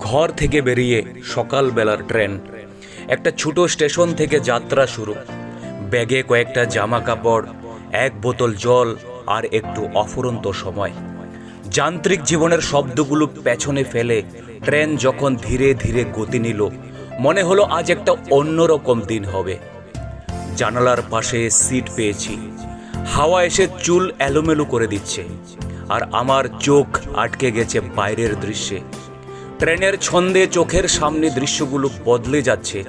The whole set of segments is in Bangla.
ঘর থেকে বেরিয়ে সকালবেলার ট্রেন, একটা ছোট স্টেশন থেকে যাত্রা শুরু। ব্যাগে কয়েকটা জামা কাপড়, এক বোতল জল আর একটু অফুরন্ত সময়। যান্ত্রিক জীবনের শব্দগুলো পেছনে ফেলে ট্রেন যখন ধীরে ধীরে গতি নিল, মনে হলো আজ একটা অন্যরকম দিন হবে। জানালার পাশে সিট পেয়েছি, হাওয়া এসে চুল এলোমেলো করে দিচ্ছে, আর আমার চোখ আটকে গেছে বাইরের দৃশ্যে। ট্রেনের ছন্দে চোখের সামনে দৃশ্যগুলো বদলে যাচ্ছে,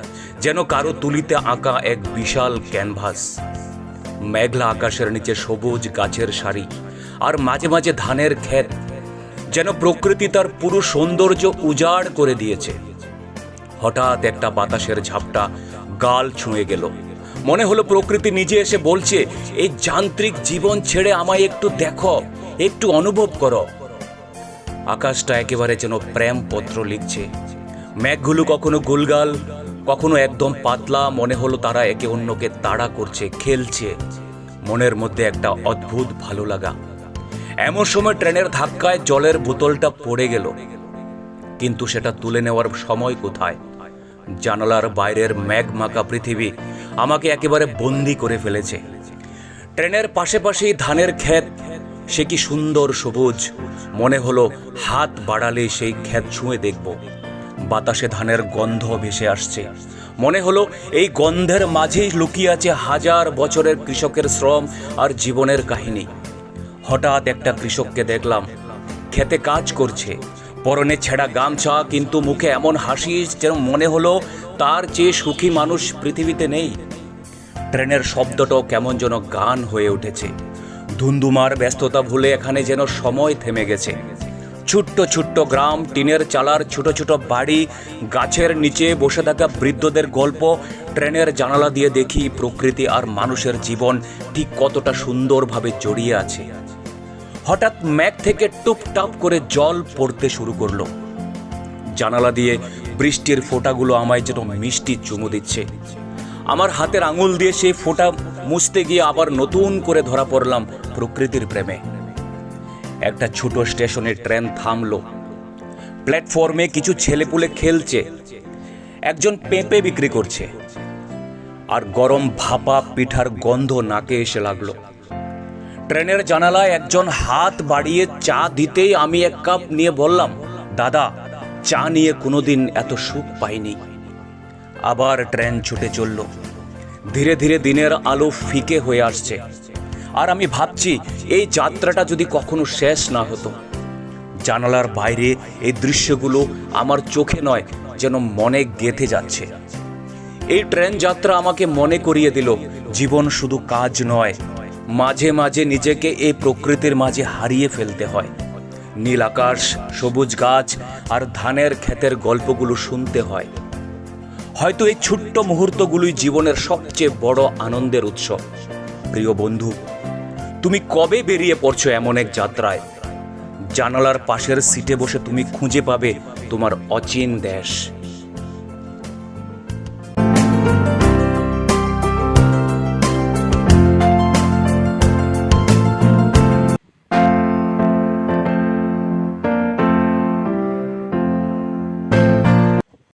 যেন কারো তুলিতে আঁকা এক বিশাল ক্যানভাস। মেঘলা আকাশের নিচে সবুজ গাছের সারি, আর মাঝে মাঝে ধানের ক্ষেত, যেন প্রকৃতি তার পুরো সৌন্দর্য উজাড় করে দিয়েছে। হঠাৎ একটা বাতাসের ঝাপটা গাল ছুঁয়ে গেল। মনে হলো প্রকৃতি নিজে এসে বলছে, এই যান্ত্রিক জীবন ছেড়ে আমায় একটু দেখো, একটু অনুভব করো। আকাশটা একেবারে যেন প্রেম পত্র লিখছে। মেঘগুলো কখনো গোলগাল, কখনো একদম পাতলা। মনে হলো তারা একে অন্যকে তাড়া করছে, খেলছে। মনের মধ্যে একটা অদ্ভুত ভালো লাগা। এমন সময় ট্রেনের ধাক্কায় জলের বোতলটা পড়ে গেল, কিন্তু সেটা তুলে নেওয়ার সময় কোথায়? জানালার বাইরের মেঘ মাখা পৃথিবী আমাকে একেবারে বন্দি করে ফেলেছে। ট্রেনের পাশেই ধানের ক্ষেত, সে কি সুন্দর সবুজ। মনে হলো হাত বাড়ালে সেই ক্ষেত ছুঁয়ে দেখব। বাতাসে ধানের গন্ধ ভেসে আসছে। মনে হলো এই গন্ধের মাঝেই লুকিয়ে আছে হাজার বছরের কৃষকের শ্রম আর জীবনের কাহিনী। হঠাৎ একটা কৃষককে দেখলাম, খেতে কাজ করছে, পরনে ছেঁড়া গামছা, কিন্তু মুখে এমন হাসি যেন মনে হলো তার চেয়ে সুখী মানুষ পৃথিবীতে নেই। ট্রেনের শব্দটাও কেমন যেন গান হয়ে উঠেছে। ধুন্ধুমার ব্যস্ততা ভুলে এখানে যেন সময় থেমে গেছে। ছোট্ট ছোট্ট গ্রাম, টিনের চালার ছোট ছোট বাড়ি, গাছের নিচে বসে থাকা বৃদ্ধদের গল্প। ট্রেনের জানালা দিয়ে দেখি প্রকৃতি আর মানুষের জীবন ঠিক কতটা সুন্দরভাবে জড়িয়ে আছে। হঠাৎ মেঘ থেকে টুপটাপ করে জল পড়তে শুরু করলো। জানালা দিয়ে বৃষ্টির ফোঁটাগুলো আমায় যেন মিষ্টি চুমু দিচ্ছে। আমার হাতের আঙুল দিয়ে সেই ফোঁটা মুছতে গিয়ে আবার নতুন করে ধরা পড়লাম প্রকৃতির প্রেমে। একটা ছোট স্টেশনে ট্রেন থামলো। প্ল্যাটফর্মে কিছু ছেলেপুলে খেলছে, একজন পেঁপে বিক্রি করছে, আর গরম ভাপা পিঠার গন্ধ নাকে এসে লাগলো। ট্রেনের জানালায় একজন হাত বাড়িয়ে চা দিতেই আমি এক কাপ নিয়ে বললাম, দাদা, চা নিয়ে কোনোদিন এত সুখ পাইনি। আবার ট্রেন ছুটে চলল। ধীরে ধীরে দিনের আলো ফিকে হয়ে আসছে, আর আমি ভাবছি এই যাত্রাটা যদি কখনো শেষ না হতো। জানালার বাইরে এই দৃশ্যগুলো আমার চোখে নয়, যেন মনে গেঁথে যাচ্ছে। এই ট্রেন যাত্রা আমাকে মনে করিয়ে দিল, জীবন শুধু কাজ নয়, মাঝে মাঝে নিজেকে এই প্রকৃতির মাঝে হারিয়ে ফেলতে হয়। নীল আকাশ, সবুজ গাছ আর ধানের ক্ষেতের গল্পগুলো শুনতে হয়। হয়তো এই ছোট্ট মুহূর্তগুলোই জীবনের সবচেয়ে বড় আনন্দের উৎস। প্রিয় বন্ধু, তুমি কবে বেরিয়ে পড়ছো এমন এক যাত্রায়? জানালার পাশের সিটে বসে তুমি খুঁজে পাবে তোমার অচিন দেশ।